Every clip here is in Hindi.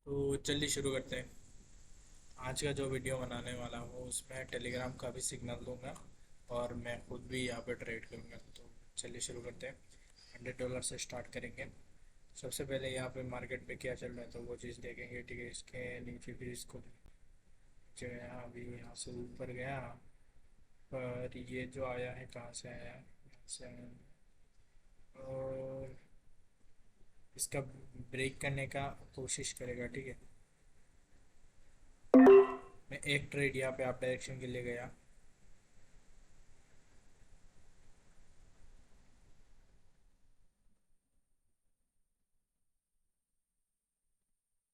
तो चलिए शुरू करते हैं। आज का जो वीडियो बनाने वाला हूँ उसमें टेलीग्राम का भी सिग्नल दूंगा और मैं खुद भी यहाँ पे ट्रेड करूँगा। तो चलिए शुरू करते हैं। $100 से स्टार्ट करेंगे। सबसे पहले यहाँ पे मार्केट में क्या चल रहा है तो वो चीज़ देखेंगे। ठीक है, इसके नीचे फिर इसको जो है अभी यहाँ से ऊपर गया, पर ये जो आया है कहाँ से आया, यहाँ से आया और इसका ब्रेक करने का कोशिश करेगा। ठीक है, मैं एक ट्रेड यहाँ पे आप डायरेक्शन के लिए गया।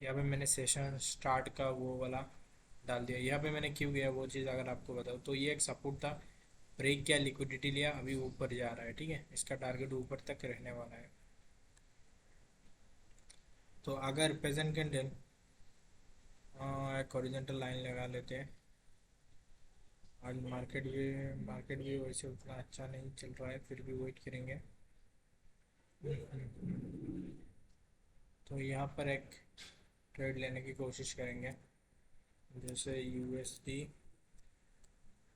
यहाँ पे मैंने सेशन स्टार्ट का वो वाला डाल दिया। यहाँ पे मैंने क्यों गया वो चीज़ अगर आपको बताऊँ तो ये एक सपोर्ट था, ब्रेक किया, लिक्विडिटी लिया, अभी ऊपर जा रहा है। ठीक है, इसका टारगेट ऊपर तक रहने वाला है। तो अगर प्रेजेंट कैंडल एक हॉरिजॉन्टल लाइन लगा लेते हैं। आज मार्केट भी वैसे उतना अच्छा नहीं चल रहा है, फिर भी वेट करेंगे। तो यहाँ पर एक ट्रेड लेने की कोशिश करेंगे, जैसे USD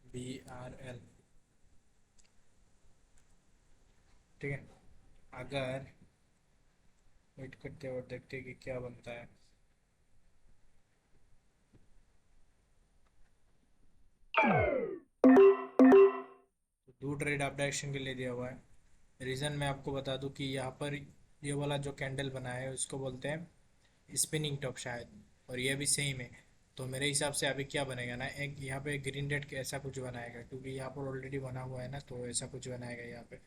BRL। ठीक है, अगर वेट करते और देखते कि क्या बनता है। तो दो ट्रेड आप डायरेक्शन के लिए दिया हुआ है। रीज़न मैं आपको बता दूं कि यहाँ पर ये वाला जो कैंडल बना है उसको बोलते हैं स्पिनिंग टॉप शायद, और ये भी सेम है। तो मेरे हिसाब से अभी क्या बनेगा ना, एक यहाँ पे ग्रीन रेड ऐसा कुछ बनाएगा, क्योंकि यहाँ पर ऑलरेडी बना हुआ है ना, तो ऐसा कुछ बनाएगा यहाँ पे।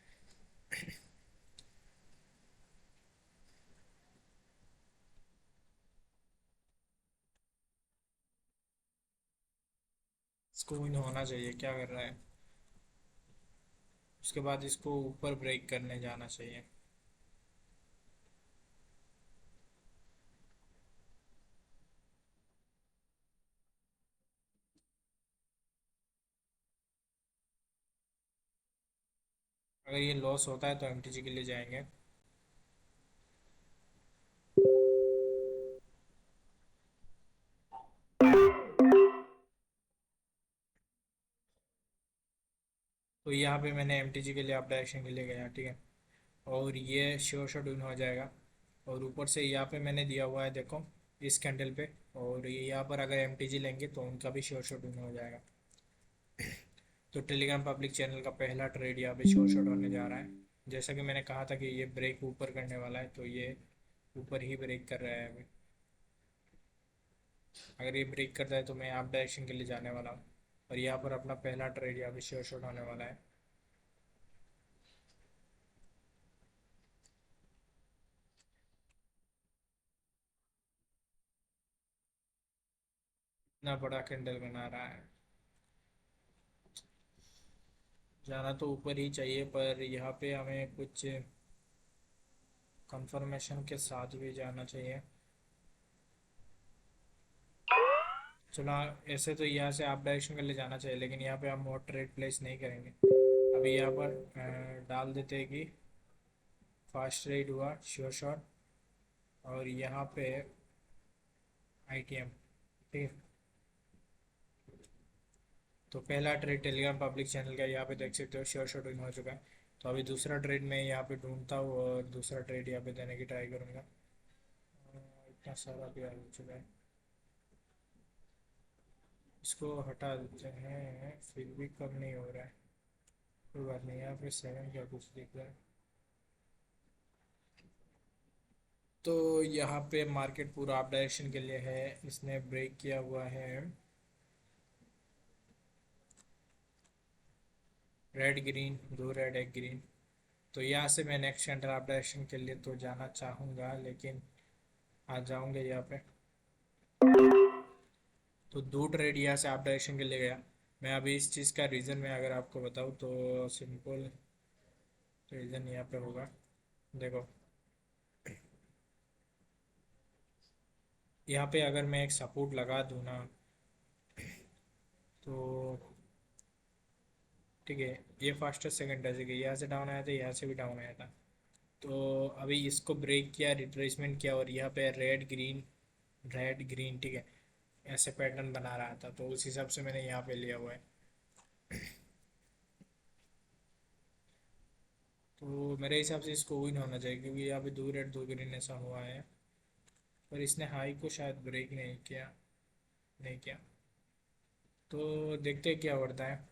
इसको विन होना चाहिए, क्या कर रहा है। उसके बाद इसको ऊपर ब्रेक करने जाना चाहिए। अगर ये लॉस होता है तो MTG के लिए जाएंगे। तो यहाँ पे मैंने MTG के लिए आप डायरेक्शन के लिए गया। ठीक है, और ये श्योर शॉट विन हो जाएगा। और ऊपर से यहाँ पे मैंने दिया हुआ है, देखो इस कैंडल पे। और ये यहाँ पर अगर MTG लेंगे तो उनका भी श्योर शॉट विन हो जाएगा। तो टेलीग्राम पब्लिक चैनल का पहला ट्रेड यहाँ पे श्योर शॉट होने जा रहा है। जैसा कि मैंने कहा था कि ये ब्रेक ऊपर करने वाला है, तो ये ऊपर ही ब्रेक कर रहा है अभी। अगर ये ब्रेक करता है तो मैं आप डायरेक्शन के लिए जाने वाला हूँ, और यहाँ पर अपना पहला ट्रेड यहाँ पे श्योर शॉट होने वाला है। इतना बड़ा कैंडल बना रहा है, जाना तो ऊपर ही चाहिए, पर यहाँ पे हमें कुछ कंफर्मेशन के साथ भी जाना चाहिए। चलो, ऐसे तो यहाँ से आप डायरेक्शन के लिए जाना चाहिए, लेकिन यहाँ पे हम और ट्रेड प्लेस नहीं करेंगे। अभी यहाँ पर डाल देते हैं कि फास्ट ट्रेड हुआ श्योर शॉट, और यहाँ पे ITM। ठीक है, तो पहला ट्रेड टेलीग्राम पब्लिक चैनल का यहाँ पे देख सकते हो श्योर शॉट विन हो चुका है। तो अभी दूसरा ट्रेड मैं यहाँ पे ढूंढता हूँ और दूसरा ट्रेड यहाँ पे देने की ट्राई करूँगा। इतना सारा भी आ चुका है, इसको हटा देते हैं, फिर भी कम नहीं हो रहा है। कोई बात नहीं, यहाँ पे 7 का कुछ दिख रहा है। तो यहाँ पे मार्केट पूरा अप डायरेक्शन के लिए है, इसने ब्रेक किया हुआ है रेड ग्रीन, दो रेड एक ग्रीन। तो यहाँ से मैं नेक्स्ट कैंडल अप डायरेक्शन के लिए तो जाना चाहूँगा, लेकिन आ जाऊँगे यहाँ पे। तो दो ट्रेड यहाँ से अप डायरेक्शन के लिए गया। मैं अभी इस चीज़ का रीज़न मैं अगर आपको बताऊँ तो सिंपल रीज़न यहाँ पे होगा। देखो, यहाँ पे अगर मैं एक सपोर्ट लगा दूँ ना, तो ठीक है, ये फास्टेस्ट सेकंड जैसे कि यहाँ से डाउन आया था, यहाँ से भी डाउन आया था। तो अभी इसको ब्रेक किया, रिट्रेसमेंट किया, और यहाँ पे रेड ग्रीन रेड ग्रीन, ठीक है, ऐसे पैटर्न बना रहा था, तो उस हिसाब से मैंने यहाँ पे लिया हुआ है। तो मेरे हिसाब से इसको विन होना चाहिए, क्योंकि यहाँ पे 2 रेड 2 ग्रीन ऐसा हुआ है। पर इसने हाई को शायद ब्रेक नहीं किया, नहीं किया। तो देखते हैं क्या बढ़ता है।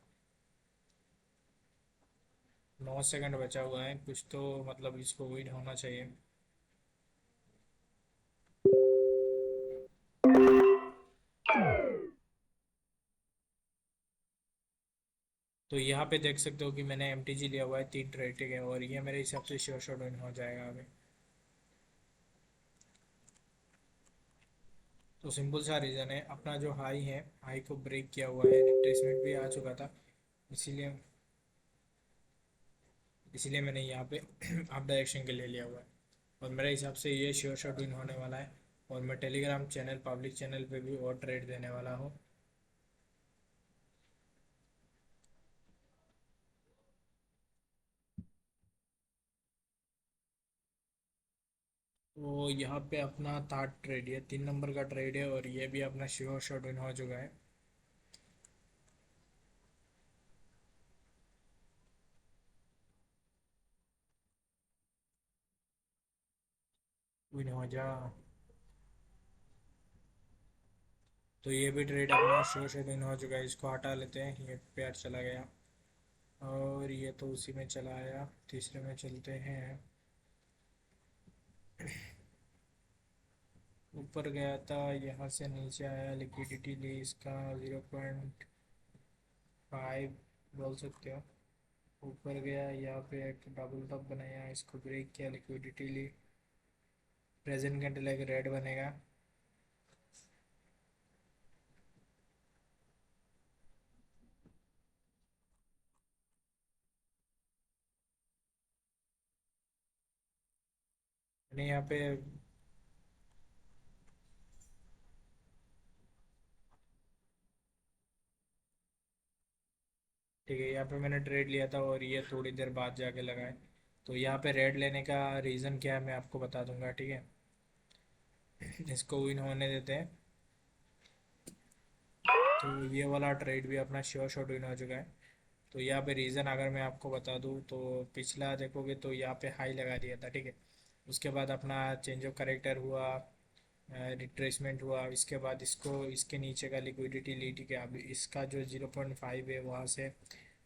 9 सेकंड बचा हुआ है, कुछ तो मतलब इसको विन होना चाहिए। तो यहाँ पे देख सकते हो कि मैंने एम लिया हुआ है 3 ट्रेड, ठीक है, और ये मेरे हिसाब से श्योर शॉट विन हो जाएगा अभी। तो सिंपल सा रीज़न है, अपना जो हाई है, हाई को ब्रेक किया हुआ है, रिट्रेसमेंट भी आ चुका था, इसीलिए इसीलिए मैंने यहाँ पे अप डायरेक्शन के लिए लिया हुआ है। और मेरे हिसाब से ये श्योर शॉट विन होने वाला है। और मैं टेलीग्राम चैनल, पब्लिक चैनल पे भी और ट्रेड देने वाला हूँ। तो यहाँ पे अपना थर्ड ट्रेड, ये 3 नंबर का ट्रेड है, और ये भी अपना श्योर शॉट विन हो चुका है। विन हो जा। तो ये भी ट्रेड अपना श्योर शॉट विन हो चुका है, इसको हटा लेते हैं, ये पेयर चला गया। और ये तो उसी में चला आया, तीसरे में चलते हैं। ऊपर गया था, यहाँ से नीचे आया, लिक्विडिटी ली इसका 0.5 बोल सकते हो। ऊपर गया, यहाँ पे एक डबल टॉप बनाया, इसको ब्रेक किया, लिक्विडिटी ली। प्रेजेंट कैंडल एक रेड बनेगा। मैंने यहाँ पे, ठीक है, यहाँ पे मैंने ट्रेड लिया था और ये थोड़ी देर बाद जाके लगाए। तो यहाँ पे रेड लेने का रीज़न क्या है मैं आपको बता दूंगा, ठीक है। इसको विन होने देते हैं। तो ये वाला ट्रेड भी अपना श्योर शॉट विन हो चुका है। तो यहाँ पे रीज़न अगर मैं आपको बता दूँ, तो पिछला देखोगे तो यहाँ पे हाई लगा दिया था, ठीक है। उसके बाद अपना चेंज ऑफ करेक्टर हुआ, रिट्रेसमेंट हुआ, इसके बाद इसको इसके नीचे का लिक्विडिटी ली, ठीक है। अभी इसका जो 0.5 है, वहाँ से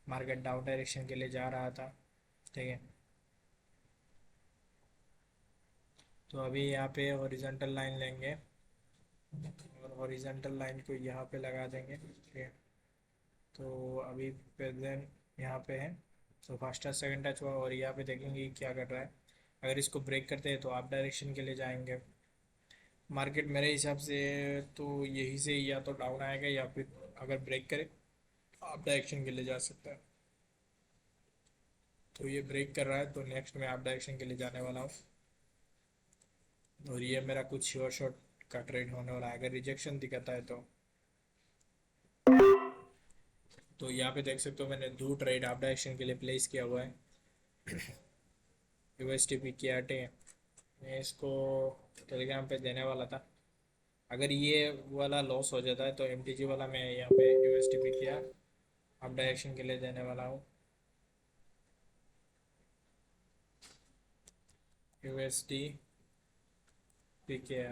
मार्केट डाउन डायरेक्शन के लिए जा रहा था, ठीक है। तो अभी यहाँ पे हॉरिजॉन्टल लाइन लेंगे, और हॉरिजॉन्टल लाइन को यहाँ पे लगा देंगे, ठीक है। तो अभी प्रेजेंट यहाँ पे है। तो फर्स्ट टच सेकंड टच हुआ, और यहाँ पे देखेंगे कि क्या कर रहा है। अगर इसको ब्रेक करते हैं तो आप डायरेक्शन के लिए जाएंगे मार्केट, मेरे हिसाब से। तो यही से या तो डाउन आएगा, या फिर अगर ब्रेक करे तो आप डायरेक्शन के लिए जा सकता है। तो ये ब्रेक कर रहा है, तो नेक्स्ट मैं आप डायरेक्शन के लिए जाने वाला हूँ। और ये मेरा कुछ श्योर शॉट का ट्रेड होने वाला है, अगर रिजेक्शन दिखाता है तो। तो यहाँ पे देख सकते हो मैंने 2 ट्रेड आप डायरेक्शन के लिए प्लेस किया हुआ है। यूएसटी पी के आटे, मैं इसको टेलीग्राम पे देने वाला था। अगर ये वाला लॉस हो जाता है तो एमटीजी वाला मैं यहाँ पे यूएसटी पी किया आप डायरेक्शन के लिए देने वाला हूँ। यूएसडी पी के,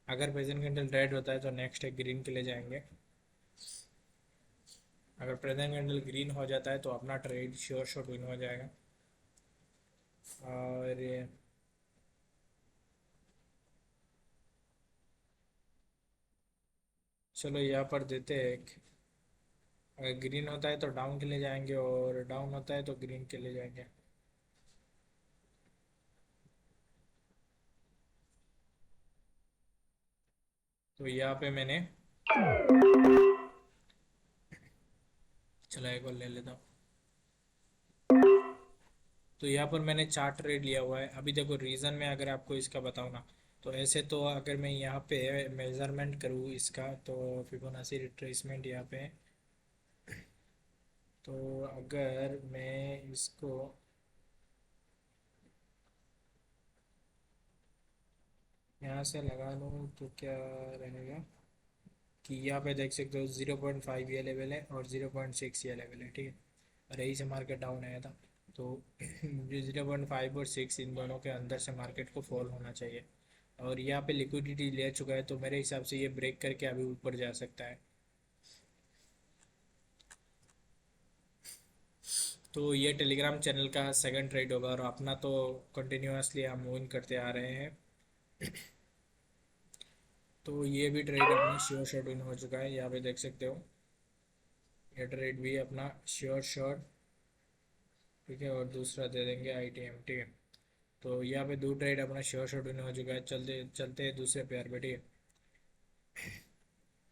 अगर प्रेजेंट कैंडल रेड होता है तो नेक्स्ट है ग्रीन के लिए जाएंगे। अगर प्रेजेंट कैंडल ग्रीन हो जाता है तो अपना ट्रेड श्योर शॉट विन हो जाएगा। और चलो यहाँ पर देते हैं एक, अगर ग्रीन होता है तो डाउन के लिए जाएंगे, और डाउन होता है तो ग्रीन के लिए जाएंगे। तो यहाँ पे मैंने, चलो एक और ले लेता हूँ। तो यहाँ पर मैंने 4 ट्रेड लिया हुआ है। अभी देखो रीज़न में अगर आपको इसका बताऊँ ना, तो ऐसे तो अगर मैं यहाँ पे मेजरमेंट करूँ इसका, तो फिबोनाची रिट्रेसमेंट यहाँ पे है। तो अगर मैं इसको, यहाँ यहाँ से लगा लूँ तो क्या रहेगा कि यहाँ पे देख सकते हो 0.5 ये लेवल है और 0.6 ये लेवल है, ठीक है। और यही से मार्केट डाउन आया था। तो जो 0.5 और 6 इन दोनों के अंदर से मार्केट को फॉल होना चाहिए। और यहाँ पे लिक्विडिटी ले चुका है, तो मेरे हिसाब से ये ब्रेक करके अभी ऊपर जा सकता है। तो ये टेलीग्राम चैनल का सेकंड ट्रेड होगा, और अपना तो कंटिन्यूसली हम मूव करते आ रहे हैं। तो ये भी ट्रेड अपना श्योर शॉट इन हो चुका है, यहाँ पे देख सकते हो। ये ट्रेड भी अपना श्योर शॉट, ठीक है। और दूसरा दे देंगे ITM, ठीक है। तो यहाँ पे दो ट्रेड अपना श्योर शॉट इन हो चुका है। चलते चलते हैं दूसरे पेयर पे, ठीक है।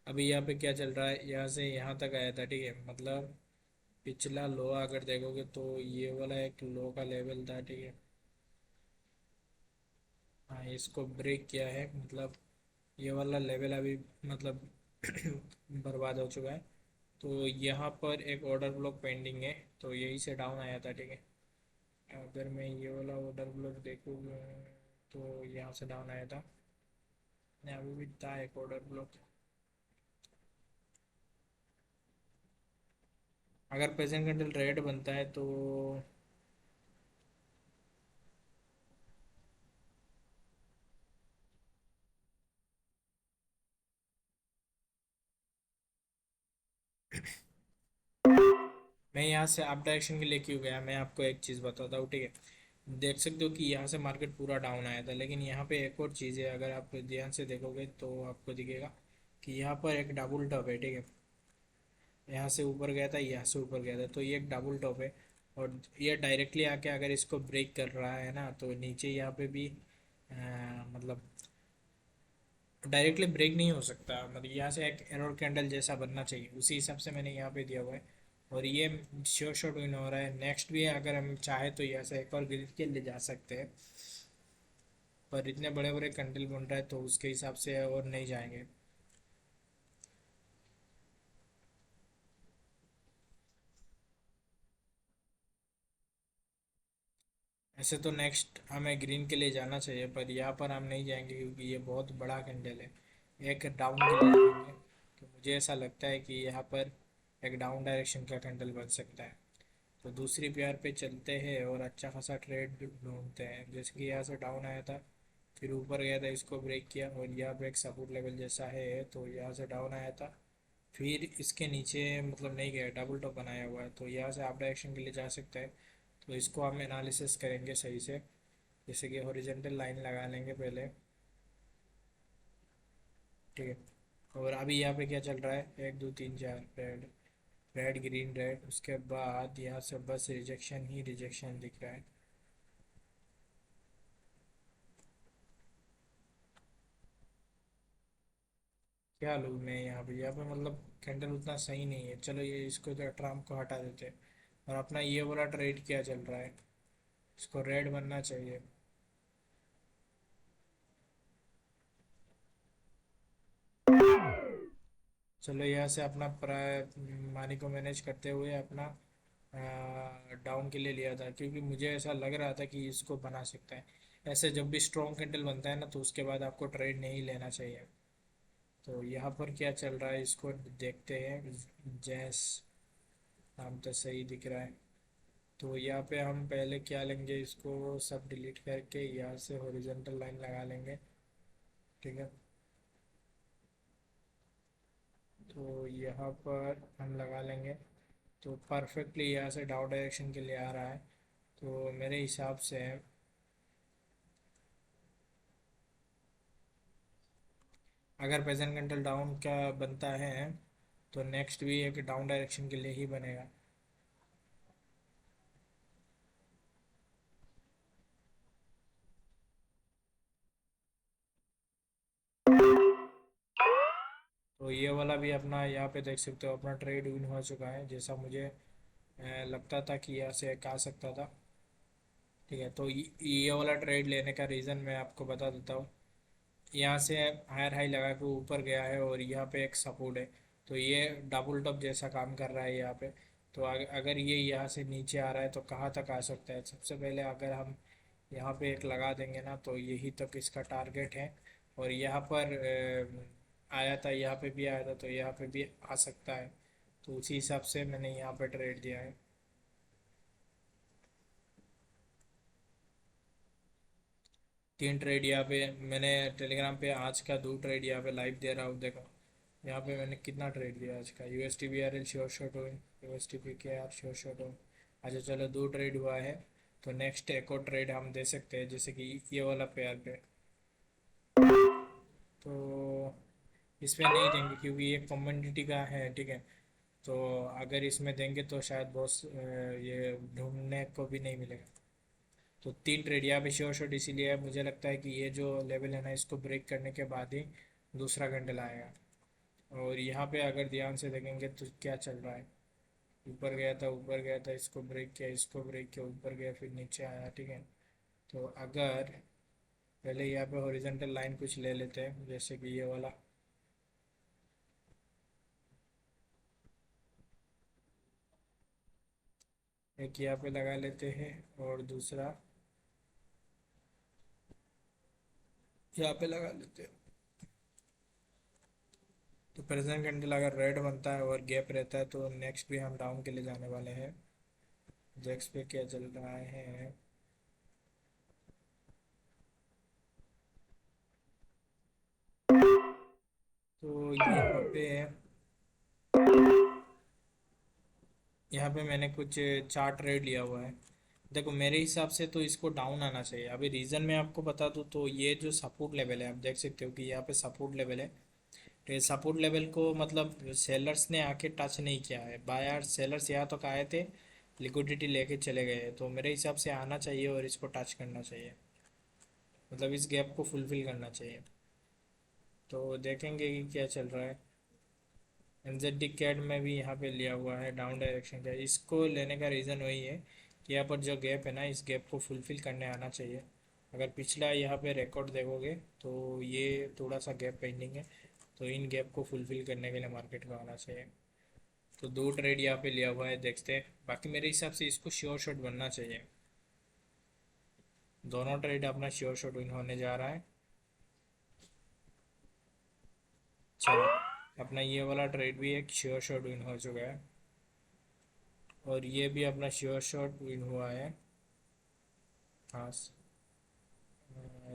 अभी यहाँ पे क्या चल रहा है, यहाँ से यहाँ तक आया था, ठीक है। मतलब पिछला लो अगर देखोगे तो ये वाला एक लो का लेवल था, ठीक है। हाँ, इसको ब्रेक किया है, मतलब ये वाला लेवल अभी मतलब बर्बाद हो चुका है। तो यहाँ पर एक ऑर्डर ब्लॉक पेंडिंग है, तो यही से डाउन आया था, ठीक है। अगर मैं ये वाला ऑर्डर ब्लॉक देखूँ तो यहाँ से डाउन आया था। यहाँ अभी भी था एक ऑर्डर ब्लॉक। अगर प्रेजेंट कैंडल रेड बनता है तो मैं यहाँ से अप डायरेक्शन के लिए क्यों गया, मैं आपको एक चीज़ बताता हूँ, ठीक है। देख सकते हो कि यहाँ से मार्केट पूरा डाउन आया था, लेकिन यहाँ पे एक और चीज़ है, अगर आप ध्यान से देखोगे तो आपको दिखेगा कि यहाँ पर एक डबल टॉप है, ठीक है। यहाँ से ऊपर गया था, यहाँ से ऊपर गया था, तो ये एक डबल टॉप है। और ये डायरेक्टली आके अगर इसको ब्रेक कर रहा है ना, तो नीचे यहाँ पे भी मतलब डायरेक्टली ब्रेक नहीं हो सकता, मतलब यहाँ से एक एरोर कैंडल जैसा बनना चाहिए, उसी हिसाब से मैंने यहाँ पे दिया हुआ है। और ये श्योर शॉट विन हो रहा है। नेक्स्ट भी अगर हम चाहे तो यहाँ से एक और ग्रिड के लिए जा सकते हैं, पर इतने बड़े बड़े कैंडल बन रहा है तो उसके हिसाब से और नहीं जाएंगे। ऐसे तो नेक्स्ट हमें ग्रीन के लिए जाना चाहिए, पर यहाँ पर हम नहीं जाएंगे क्योंकि ये बहुत बड़ा कैंडल है। एक डाउन के लिए जाएंगे, तो मुझे ऐसा लगता है कि यहाँ पर एक डाउन डायरेक्शन का कैंडल बन सकता है। तो दूसरी पेयर पे चलते हैं और अच्छा खासा ट्रेड ढूंढते हैं। जैसे कि यहाँ से डाउन आया था, फिर ऊपर गया था, इसको ब्रेक किया, और यहाँ पे एक सपोर्ट लेवल जैसा है, तो यहाँ से डाउन आया था, फिर इसके नीचे मतलब नहीं गया, डबल टॉप बनाया हुआ है, तो यहाँ से आप डायरेक्शन के लिए जा सकते हैं। तो इसको हम एनालिसिस करेंगे सही से। जैसे कि हॉरिजॉन्टल लाइन लगा लेंगे पहले, ठीक है। और अभी यहाँ पे क्या चल रहा है, 1 2 3 4 रेड, रेड ग्रीन रेड, उसके बाद यहाँ से बस रिजेक्शन ही रिजेक्शन दिख रहा है। क्या लूँ मैं यहाँ पे मतलब कैंडल उतना सही नहीं है। चलो ये इसको तो ट्रम्प को हटा देते हैं। और अपना ये वाला ट्रेड क्या चल रहा है, इसको रेड बनना चाहिए। चलो यहाँ से अपना प्राय मानी को मैनेज करते हुए अपना डाउन के लिए लिया था, क्योंकि मुझे ऐसा लग रहा था कि इसको बना सकता है। ऐसे जब भी स्ट्रॉन्ग कैंडल बनता है ना, तो उसके बाद आपको ट्रेड नहीं लेना चाहिए। तो यहाँ पर क्या चल रहा है इसको देखते हैं। जैस नाम तो सही दिख रहा है। तो यहाँ पे हम पहले क्या लेंगे, इसको सब डिलीट करके यहाँ से हॉरिजॉन्टल लाइन लगा लेंगे, ठीक है। तो यहाँ पर हम लगा लेंगे, तो परफेक्टली यहाँ से डाउन डायरेक्शन के लिए आ रहा है। तो मेरे हिसाब से अगर प्रेजेंट कैंडल डाउन का बनता है, तो नेक्स्ट भी एक डाउन डायरेक्शन के लिए ही बनेगा। तो ये वाला भी अपना यहाँ पे देख सकते हो, अपना ट्रेड विन हो चुका है, जैसा मुझे लगता था कि यहाँ से एक आ सकता था, ठीक है। तो ये वाला ट्रेड लेने का रीज़न मैं आपको बता देता हूँ। यहाँ से हायर हाई लगा के ऊपर गया है, और यहाँ पे एक सपोर्ट है, तो ये डबल टॉप जैसा काम कर रहा है यहाँ पे। तो अगर ये यहाँ से नीचे आ रहा है तो कहाँ तक आ सकता है, सबसे पहले अगर हम यहाँ पे एक लगा देंगे ना, तो यही तक इसका टारगेट है। और यहाँ पर आया था, यहाँ पे भी आया था, तो यहाँ पे भी आ सकता है। तो उसी हिसाब से मैंने यहाँ पे ट्रेड दिया है। 3 ट्रेड यहाँ पे मैंने टेलीग्राम पे आज का 2 ट्रेड यहाँ पे लाइव दे रहा हूँ, देखो। यहाँ पे मैंने कितना ट्रेड दिया आज का। USD BRL श्योर शॉट हुई, USD PKR श्योर शॉट हुई। अच्छा चलो 2 ट्रेड हुआ है। तो नेक्स्ट एक और ट्रेड हम दे सकते हैं, जैसे कि ये वाला पेयर पे। तो इसमें नहीं देंगे क्योंकि ये कम्युनिटी का है, ठीक है। तो अगर इसमें देंगे तो शायद बहुत ये ढूंढने को भी नहीं मिलेगा। तो 3 ट्रेड यहाँ पे श्योर शॉट इसीलिए है, मुझे लगता है कि ये जो लेवल है ना, इसको ब्रेक करने के बाद ही दूसरा कैंडल आएगा। और यहाँ पे अगर ध्यान से देखेंगे तो क्या चल रहा है। ऊपर गया था, ऊपर गया था, इसको ब्रेक किया, इसको ब्रेक किया, ऊपर गया, फिर नीचे आया, ठीक है। तो अगर पहले यहाँ पे हॉरिजॉन्टल लाइन कुछ ले लेते हैं, जैसे कि ये वाला। एक यहाँ पे लगा लेते हैं और दूसरा यहाँ पे लगा लेते हैं। तो प्रेजेंट कैंडल अगर रेड बनता है और गैप रहता है तो नेक्स्ट भी हम डाउन के लिए जाने वाले हैं। जेक्स पे क्या चल रहा है। तो यहाँ पे मैंने कुछ 4 ट्रेड लिया हुआ है। देखो मेरे हिसाब से तो इसको डाउन आना चाहिए। अभी रीज़न मैं आपको बता दूँ तो ये जो सपोर्ट लेवल है, आप देख सकते हो कि यहाँ पे सपोर्ट लेवल है। तो ये सपोर्ट लेवल को मतलब सेलर्स ने आके टच नहीं किया है। बायर सेलर्स यहाँ तक आए थे, लिक्विडिटी लेके चले गए। तो मेरे हिसाब से आना चाहिए और इसको टच करना चाहिए, मतलब इस गैप को फुलफिल करना चाहिए। तो देखेंगे कि क्या चल रहा है। NZD कैड में भी यहाँ पे लिया हुआ है डाउन डायरेक्शन का। इसको लेने का रीज़न वही है कि यहाँ पर जो गैप है ना, इस गैप को फुलफिल करने आना चाहिए। अगर पिछला यहाँ पे रिकॉर्ड देखोगे तो ये थोड़ा सा गैप पेंडिंग है। तो इन गैप को फुलफिल करने के लिए मार्केट को आना चाहिए। तो 2 ट्रेड यहाँ पे लिया हुआ है, देखते हैं। बाकी मेरे हिसाब से इसको श्योर शॉट बनना चाहिए। दोनों ट्रेड अपना श्योर शॉट विन होने जा रहा है। चलो, अपना ये वाला ट्रेड भी एक श्योर शॉट विन हो चुका है। और ये भी अपना श्योर शॉट विन हुआ है। हाँ,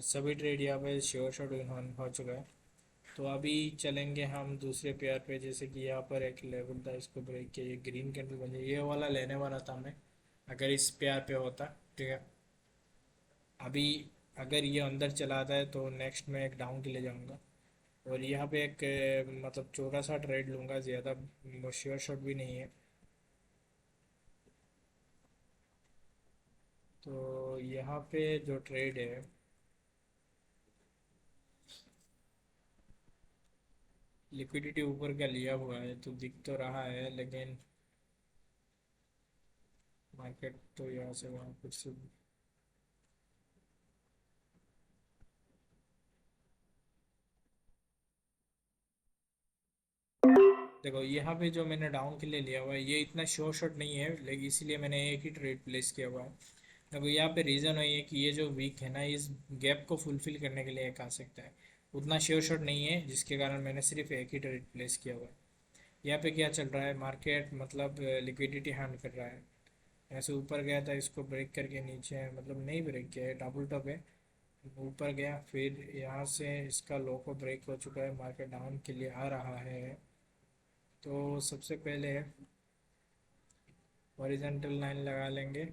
सभी ट्रेड यहाँ पे श्योर शॉट विन हो चुका है। तो अभी चलेंगे हम दूसरे पेयर पे, जैसे कि यहाँ पर एक लेवल था, इसको ब्रेक किया, ये ग्रीन कैंडल बन जाए। ये वाला लेने वाला था मैं, अगर इस पेयर पे होता, ठीक है। अभी अगर ये अंदर चला आता है तो नेक्स्ट मैं एक डाउन के लिए जाऊँगा। और यहाँ पे एक मतलब छोटा सा ट्रेड लूँगा, ज़्यादा श्योर शॉट भी नहीं है। तो यहाँ पे जो ट्रेड है, लिक्विडिटी ऊपर का लिया हुआ है तो दिख तो रहा है, लेकिन मार्केट तो यहाँ से वहाँ कुछ। देखो यहाँ पे जो मैंने डाउन के लिए लिया हुआ है, ये इतना श्योर शॉट नहीं है, लेकिन इसीलिए मैंने एक ही ट्रेड प्लेस किया हुआ है। देखो यहाँ पे रीज़न है कि ये जो वीक है ना, इस गैप को फुलफिल करने के लिए एक आ सकता है। उतना श्योर शॉट नहीं है, जिसके कारण मैंने सिर्फ एक ही ट्रेड प्लेस किया हुआ है। यहाँ पे क्या चल रहा है, मार्केट मतलब लिक्विडिटी हैंड कर रहा है। ऐसे ऊपर गया था, इसको ब्रेक करके नीचे है, मतलब नहीं ब्रेक किया है, डबल टॉप है। ऊपर गया, फिर यहाँ से इसका लो को ब्रेक हो चुका है, मार्केट डाउन के लिए आ रहा है। तो सबसे पहले हॉरिजॉन्टल लाइन लगा लेंगे।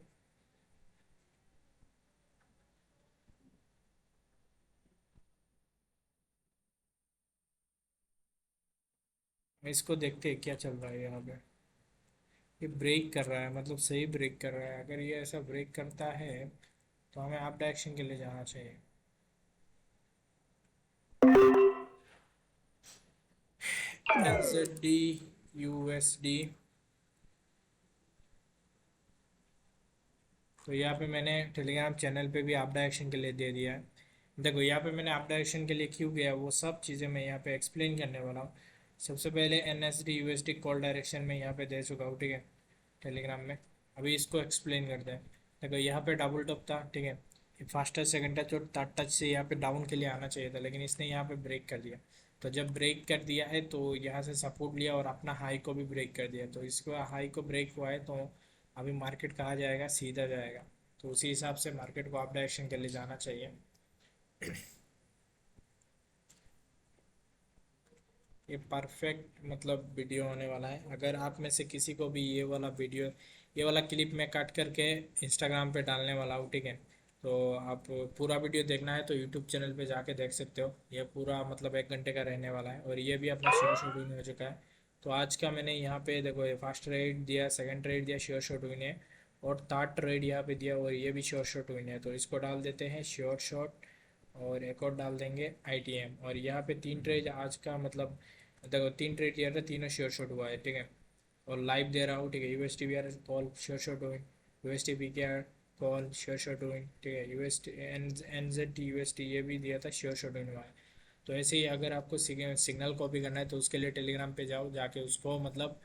इसको देखते हैं क्या चल रहा है यहाँ पे। ये ब्रेक कर रहा है, मतलब सही ब्रेक कर रहा है। अगर ये ऐसा ब्रेक करता है तो हमें अप डायरेक्शन के लिए जाना चाहिए। NZD USD। तो यहाँ पे मैंने टेलीग्राम चैनल पे भी अप डायरेक्शन के लिए दे दिया है। देखो यहाँ पे मैंने अप डायरेक्शन के लिए क्यों गया, वो सब चीज़ें मैं यहाँ पे एक्सप्लेन करने वाला हूँ। सबसे पहले NSD USD कॉल डायरेक्शन में यहाँ पे दे चुका हूँ, ठीक है, टेलीग्राम में। अभी इसको एक्सप्लेन करते हैं। देखो यहाँ पे डबल टॉप था, ठीक है। फास्टर सेकंड टच और थर्ड टच से यहाँ पे डाउन के लिए आना चाहिए था, लेकिन इसने यहाँ पे ब्रेक कर दिया। तो जब ब्रेक कर दिया है तो यहाँ से सपोर्ट लिया और अपना हाई को भी ब्रेक कर दिया, तो इसको हाई को ब्रेक हुआ है तो अभी मार्केट कहाँ जाएगा, सीधा जाएगा। तो उसी हिसाब से मार्केट को अप डायरेक्शन के लिए जाना चाहिए। ये परफेक्ट मतलब वीडियो होने वाला है। अगर आप में से किसी को भी ये वाला वीडियो, ये वाला क्लिप मैं कट करके इंस्टाग्राम पे डालने वाला हूँ, ठीक है। तो आप पूरा वीडियो देखना है तो यूट्यूब चैनल पे जाके देख सकते हो। ये पूरा मतलब 1 घंटे का रहने वाला है और ये भी अपना शेयर शूटिंग हो चुका है। तो आज का मैंने यहाँ पे देखो, ये फर्स्ट रेड दिया, सेकंड रेड दिया, श्योर शॉट विन है, और थर्ड रेड यहाँ पे दिया और ये भी श्योर शॉट विन है। तो इसको डाल देते हैं श्योर शॉट, और एक और डाल देंगे आईटीएम। और यहाँ पे 3 ट्रेड आज का मतलब, देखो 3 ट्रेड किया था, तीनों श्योर शॉट हुआ है, ठीक है। और लाइव दे रहा हूँ, ठीक है। UST B R call sure shot हुई, यूएसटी बी के आर कॉल श्योर शॉट हुई, ठीक है। यूएसटी एनजेड यूएसटी ये भी दिया था, श्योर शॉट हुआ है। तो ऐसे ही अगर आपको सिग्नल कॉपी करना है तो उसके लिए टेलीग्राम पे जाओ, जाके उसको मतलब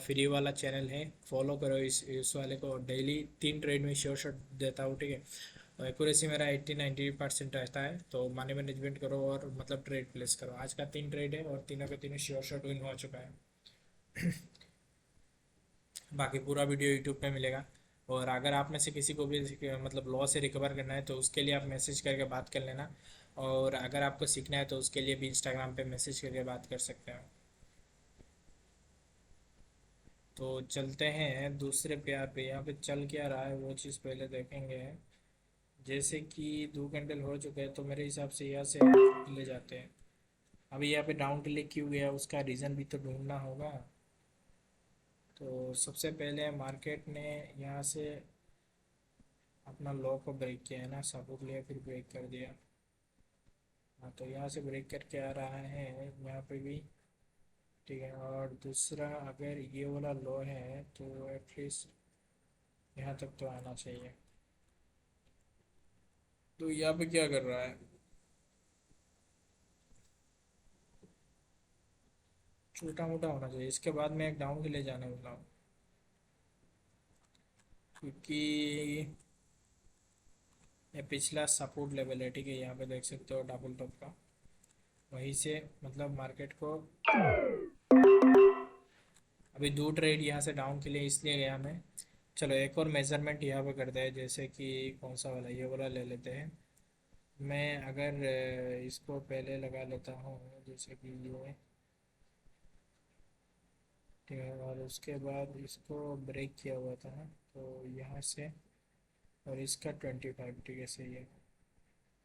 फ्री वाला चैनल है, फॉलो करो इस वाले को। डेली 3 ट्रेड में श्योर शॉट देता हूँ, ठीक है। एक्यूरेसी मेरा 80-90% रहता है। तो मनी मैनेजमेंट करो और मतलब ट्रेड प्लेस करो। आज का 3 ट्रेड है और तीनों के तीनों श्योर शॉट विन हो चुका है। बाकी पूरा वीडियो यूट्यूब पे मिलेगा। और अगर आप में से किसी को भी मतलब लॉ से रिकवर करना है तो उसके लिए आप मैसेज करके बात कर लेना। और अगर आपको सीखना है तो उसके लिए भी इंस्टाग्राम पे मैसेज करके बात कर सकते हो। तो चलते हैं दूसरे पेयर पे, यहाँ पे चल क्या रहा है वो चीज़ पहले देखेंगे। जैसे कि 2 कैंडल हो चुके हैं तो मेरे हिसाब से यहाँ से ले जाते हैं। अभी यहाँ पे डाउन के लिए क्यों गया उसका रीज़न भी तो ढूंढना होगा। तो सबसे पहले मार्केट ने यहाँ से अपना लो को ब्रेक किया है ना, सपोर्ट लिया फिर ब्रेक कर दिया। हाँ, तो यहाँ से ब्रेक करके आ रहा है यहाँ पे भी, ठीक है। और दूसरा अगर ये वाला लो है तो एटलीस्ट यहाँ तक तो आना चाहिए। तो यहाँ पे क्या कर रहा है, छोटा मोटा होना चाहिए। इसके बाद मैं एक डाउन के लिए जाने वाला हूँ, क्योंकि ये पिछला सपोर्ट लेवल है, ठीक है। यहाँ पे देख सकते हो डबल टॉप का, वहीं से मतलब मार्केट को अभी 2 ट्रेड यहाँ से डाउन के लिए इसलिए गया मैं। चलो एक और मेजरमेंट यहाँ पे करते हैं, जैसे कि कौन सा वाला, ये वाला ले लेते हैं। मैं अगर इसको पहले लगा लेता हूँ, जैसे कि ये, ठीक है। और उसके बाद इसको ब्रेक किया हुआ था ना, तो यहाँ से, और इसका 25, ठीक है, सही है।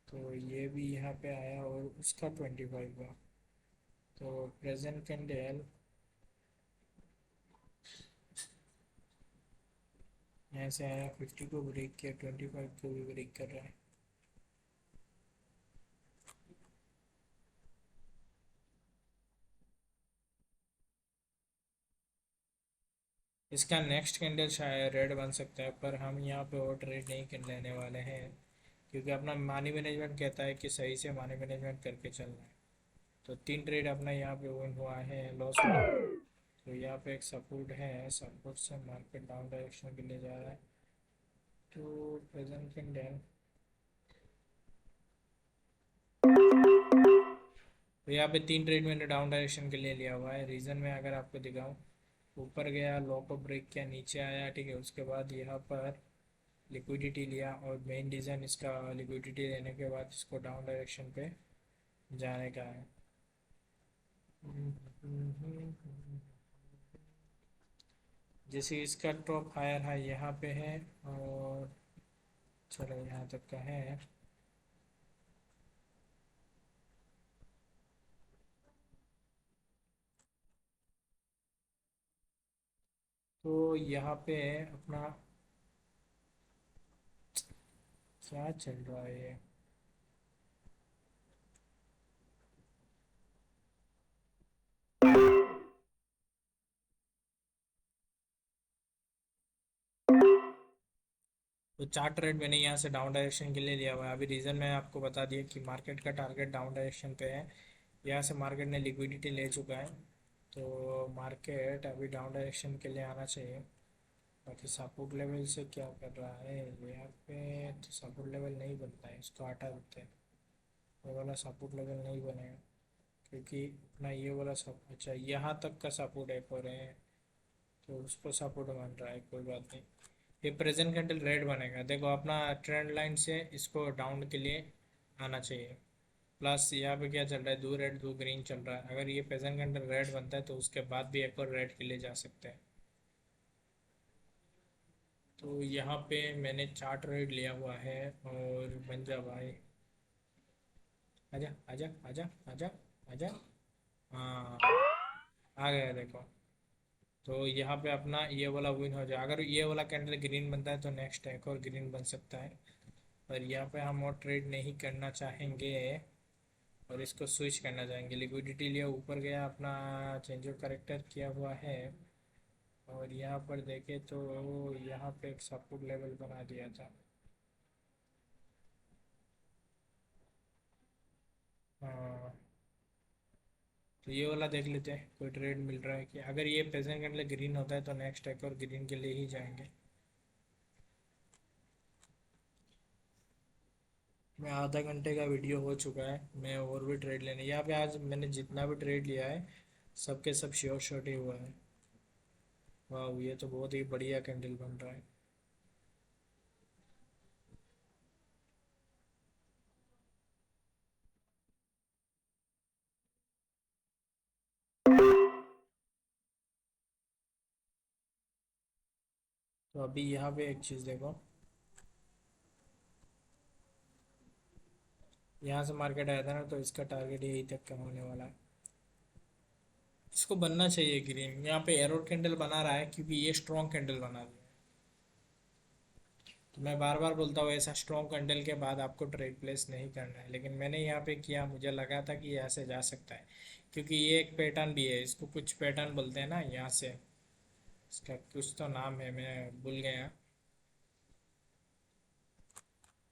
तो ये भी यहाँ पे आया और उसका 25 हुआ। तो प्रेजेंट कैंडल यहाँ से आया, 50 को ब्रेक किया, 25 को भी ब्रेक कर रहा है। इसका नेक्स्ट कैंडल शायद रेड बन सकता है, पर हम यहाँ पे और ट्रेड नहीं कर लेने वाले हैं, क्योंकि अपना मनी मैनेजमेंट कहता है कि सही से मनी मैनेजमेंट करके चलना है। तो 3 ट्रेड अपना यहाँ पे विन हुआ है, लॉस हुआ है। तो यहाँ पे एक सपोर्ट है, सपोर्ट से मार्केट डाउन डायरेक्शन के लिए जा रहा है। तो प्रेजेंट कैंडल, तो यहाँ पे 3 ट्रेड मैंने डाउन डायरेक्शन के लिए लिया हुआ है। रीज़न में अगर आपको दिखाऊँ, ऊपर गया, लो को ब्रेक किया, नीचे आया, ठीक है। उसके बाद यहाँ पर लिक्विडिटी लिया, और मेन रीज़न इसका लिक्विडिटी लेने के बाद इसको डाउन डायरेक्शन पे जाने का है। जैसे इसका टॉप हायर हाई यहाँ पे है, और चलो यहाँ तक का है। तो यहाँ पे अपना क्या चल रहा है ये, तो 4 ट्रेड मैंने यहाँ से डाउन डायरेक्शन के लिए लिया हुआ है। अभी रीज़न मैं आपको बता दिया कि मार्केट का टारगेट डाउन डायरेक्शन पे है। यहाँ से मार्केट ने लिक्विडिटी ले चुका है, तो मार्केट अभी डाउन डायरेक्शन के लिए आना चाहिए। बाकी सपोर्ट लेवल से क्या कर रहा है यहाँ पे, तो सपोर्ट लेवल नहीं बनता है, इसको हटा देते हैं। ये वाला सपोर्ट लेवल नहीं बनेगा क्योंकि अपना ये वाला सब अच्छा यहाँ तक का सपोर्ट है पर है, तो उसको सपोर्ट बन रहा है, कोई बात नहीं। ये प्रेजेंट कैंडल रेड बनेगा, देखो अपना ट्रेंड लाइन से इसको डाउन के लिए आना चाहिए। प्लस यहाँ पे क्या चल रहा है, दो रेड दो ग्रीन चल रहा है, अगर ये प्रेजेंट कैंडल रेड बनता है तो उसके बाद भी एक और रेड के लिए जा सकते हैं। तो यहाँ पे मैंने चार्ट रेड लिया हुआ है और बन जा भाई, आजा आजा आजा आजा आजा। हाँ आ गया देखो। तो यहाँ पे अपना ये वाला विन हो जाए, अगर ये वाला कैंडल ग्रीन बनता है तो नेक्स्ट एक और ग्रीन बन सकता है। पर यहाँ पे हम और ट्रेड नहीं करना चाहेंगे और इसको स्विच करना चाहेंगे। लिक्विडिटी लिया, ऊपर गया, अपना चेंज ऑफ करेक्टर किया हुआ है। और यहाँ पर देखे तो यहाँ पे एक सपोर्ट लेवल बना दिया था। हाँ तो ये वाला देख लेते हैं कोई ट्रेड मिल रहा है कि, अगर ये प्रेजेंट कैंडल ग्रीन होता है तो नेक्स्ट एक और ग्रीन के लिए ही जाएंगे। मैं आधा घंटे का वीडियो हो चुका है, मैं और भी ट्रेड लेने यहाँ पे, आज मैंने जितना भी ट्रेड लिया है सबके सब श्योर शॉट ही हुआ है। वाह ये तो बहुत ही बढ़िया कैंडल बन रहा है। तो अभी यहाँ पे एक चीज़ देखो, यहाँ से मार्केट आया था ना तो इसका टारगेट यही तक का होने वाला है। इसको बनना चाहिए ग्रीन, यहाँ पे एरो कैंडल बना रहा है क्योंकि ये स्ट्रॉन्ग कैंडल बना दिया है। तो मैं बार बार बोलता हूँ ऐसा स्ट्रॉन्ग कैंडल के बाद आपको ट्रेड प्लेस नहीं करना है, लेकिन मैंने यहाँ पे किया, मुझे लगा था कि यहाँ से जा सकता है क्योंकि ये एक पैटर्न भी है, इसको कुछ पैटर्न बोलते हैं ना यहाँ से, इसका कुछ तो नाम है मैं भूल गया।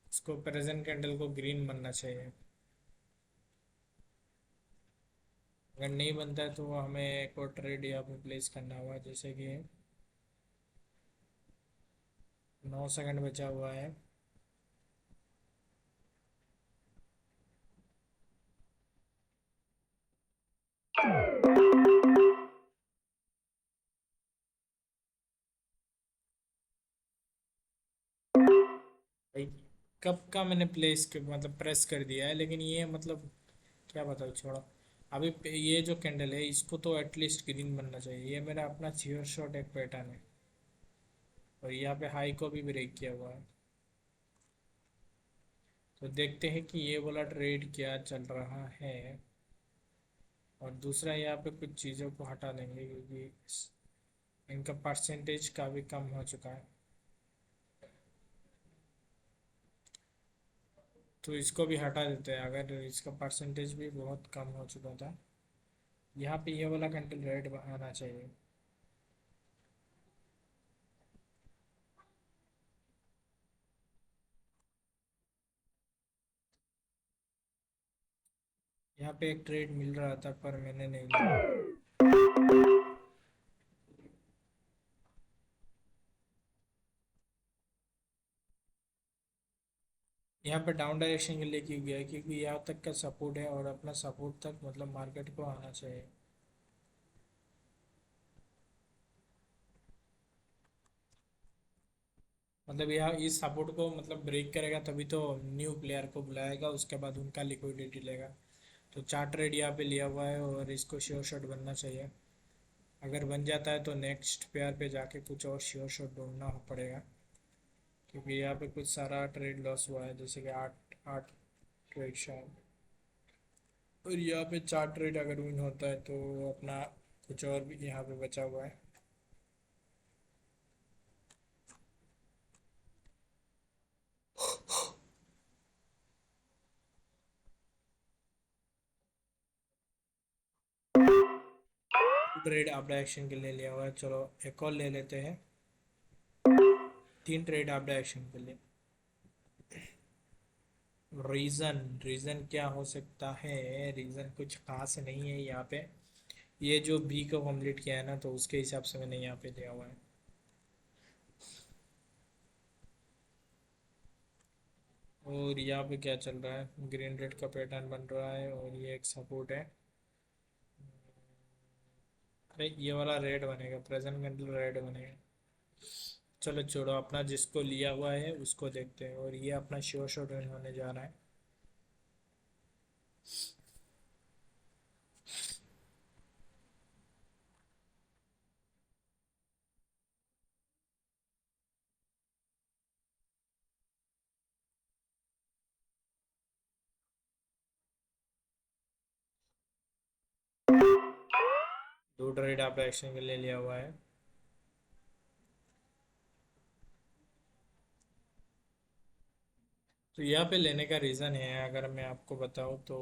इसको प्रेजेंट कैंडल को ग्रीन बनना चाहिए, अगर नहीं बनता है तो हमें एक और ट्रेड यहाँ पे प्लेस करना हुआ, जैसे कि 9 सेकंड बचा हुआ है। भाई कब का मैंने प्लेस के मतलब प्रेस कर दिया है, लेकिन ये मतलब क्या बताऊँ, छोड़ो। अभी ये जो कैंडल है इसको तो एटलीस्ट ग्रीन बनना चाहिए, ये मेरा अपना चियर शॉट एक पैटर्न है और यहाँ पे हाई को भी ब्रेक किया हुआ है। तो देखते हैं कि ये वाला ट्रेड क्या चल रहा है। और दूसरा यहाँ पे कुछ चीज़ों को हटा देंगे क्योंकि इनका परसेंटेज काफ़ी कम हो चुका है, तो इसको भी हटा देते हैं, अगर इसका परसेंटेज भी बहुत कम हो चुका था। यहाँ पे ये वाला कैंडल रेड आना चाहिए। यहाँ पे एक ट्रेड मिल रहा था पर मैंने नहीं लिया। यहाँ पे डाउन डायरेक्शन के लिए क्यों गया, क्योंकि यहाँ तक का सपोर्ट है और अपना सपोर्ट तक मतलब मार्केट को आना चाहिए। मतलब यहाँ इस सपोर्ट को मतलब ब्रेक करेगा तभी तो न्यू प्लेयर को बुलाएगा, उसके बाद उनका लिक्विडिटी लेगा। तो चार्ट ट्रेड यहाँ पे लिया हुआ है और इसको श्योर शॉट बनना चाहिए। अगर बन जाता है तो नेक्स्ट पेयर पे जाके कुछ और श्योर शॉट ढूंढना पड़ेगा क्योंकि यहाँ पे कुछ सारा ट्रेड लॉस हुआ है, जैसे कि आठ आठ ट्रेड शायद। और यहाँ पे चार ट्रेड अगर विन होता है तो अपना कुछ और भी यहाँ पे बचा हुआ है। ट्रेड आपने एक्शन के लिए लिया हुआ है, चलो एक और ले लेते हैं। 3 ट्रेड आपने एक्शन के लिए। रीज़न रीज़न क्या हो सकता है, रीज़न कुछ खास नहीं है यहाँ पे। ये जो बी को कंप्लीट किया है ना तो उसके हिसाब से मैंने यहाँ पे लिया हुआ है। और यहाँ पे क्या चल रहा है, ग्रीन रेड का पैटर्न बन रहा है और ये एक सपोर्ट है। अरे ये वाला रेड बनेगा, प्रेजेंट कैंडल रेड बनेगा। चलो छोड़ो, अपना जिसको लिया हुआ है उसको देखते हैं। और ये अपना श्योर शॉट होने जा रहा है। 2 ट्रेड आपने एक्शन के लिए लिया हुआ है। तो यहाँ पे लेने का रीज़न है, अगर मैं आपको बताऊँ तो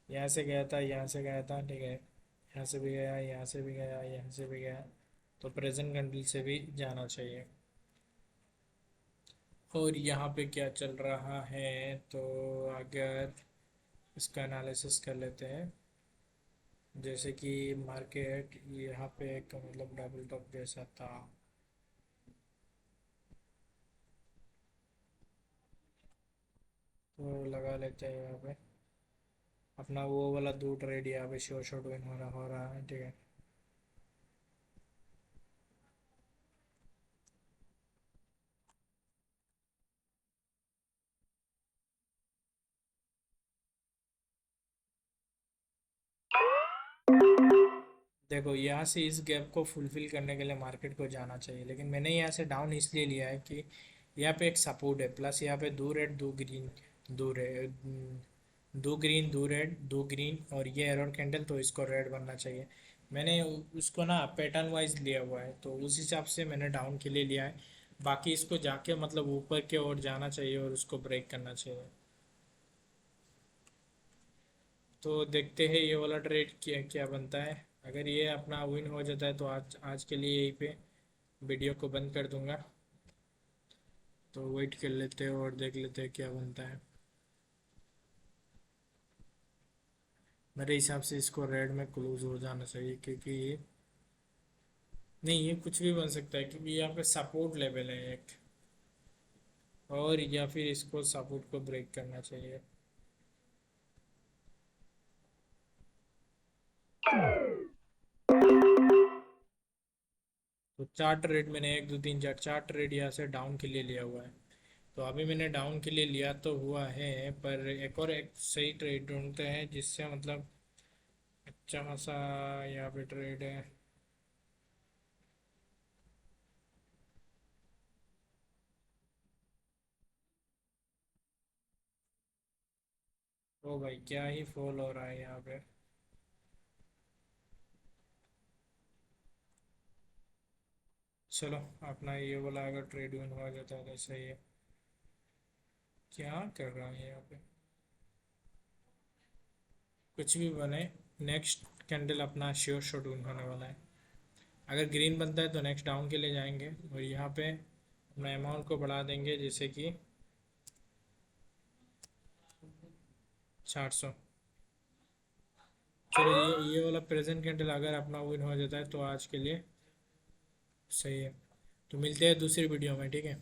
यहाँ से गया था, यहाँ से गया था, ठीक है, यहाँ से भी गया, यहाँ से भी गया, यहाँ से भी गया, तो प्रेजेंट कैंडल से भी जाना चाहिए। और यहाँ पे क्या चल रहा है, तो अगर इसका एनालिसिस कर लेते हैं। जैसे कि मार्केट यहाँ पे एक मतलब डबल टॉप जैसा था, तो लगा लेते हैं यहाँ पे अपना वो वाला 2 ट्रेड। यहाँ पे श्योर शॉट विन हो रहा है, ठीक है। देखो यहाँ से इस गैप को फुलफिल करने के लिए मार्केट को जाना चाहिए, लेकिन मैंने यहाँ से डाउन इसलिए लिया है कि यहाँ पे एक सपोर्ट है, प्लस यहाँ पे 2 red 2 green, 2 red, 2 green 2 red 2 green, और ये एरर कैंडल, तो इसको रेड बनना चाहिए। मैंने उसको ना पैटर्न वाइज लिया हुआ है, तो उस हिसाब से मैंने डाउन के लिए लिया है। बाकी इसको जाके मतलब ऊपर के ओर जाना चाहिए और उसको ब्रेक करना चाहिए। तो देखते हैं ये वाला ट्रेड क्या क्या बनता है। अगर ये अपना विन हो जाता है तो आज आज के लिए यहीं पे वीडियो को बंद कर दूंगा। तो वेट कर लेते हैं और देख लेते हैं क्या बनता है। मेरे हिसाब से इसको रेड में क्लोज हो जाना चाहिए, क्योंकि ये नहीं, ये कुछ भी बन सकता है क्योंकि यहाँ पे सपोर्ट लेवल है एक, और या फिर इसको सपोर्ट को ब्रेक करना चाहिए। तो 4 ट्रेड मैंने, 1 2 3 4, 4 ट्रेड यहाँ से डाउन के लिए लिया हुआ है। तो अभी मैंने डाउन के लिए लिया तो हुआ है, पर एक और एक सही ट्रेड ढूंढते हैं जिससे मतलब अच्छा खासा यहाँ पे ट्रेड है। ओ भाई क्या ही फॉल हो रहा है यहाँ पे। चलो, अपना ये वाला अगर ट्रेड विन हो जाता है तो सही है। क्या कर रहा है यहाँ पे, कुछ भी बने, नेक्स्ट कैंडल अपना श्योर शॉट विन होने वाला है। अगर ग्रीन बनता है तो नेक्स्ट डाउन के लिए जाएंगे, और यहाँ पे अपना अमाउंट को बढ़ा देंगे जैसे कि 400। चलो, ये वाला प्रेजेंट कैंडल अगर अपना विन हो जाता है तो आज के लिए सही है। तो मिलते हैं दूसरी वीडियो में, ठीक है।